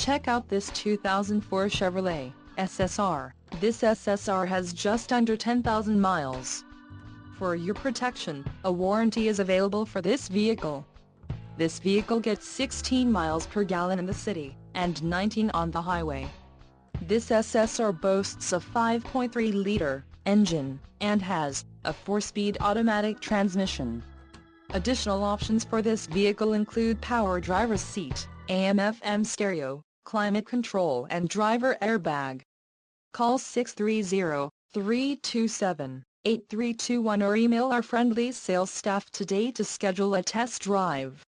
Check out this 2004 Chevrolet SSR. This SSR has just under 10,000 miles. For your protection, a warranty is available for this vehicle. This vehicle gets 16 miles per gallon in the city, and 19 on the highway. This SSR boasts a 5.3-liter engine, and has a 4-speed automatic transmission. Additional options for this vehicle include power driver's seat, AM/FM stereo, climate control and driver airbag. Call 630-327-8321 or email our friendly sales staff today to schedule a test drive.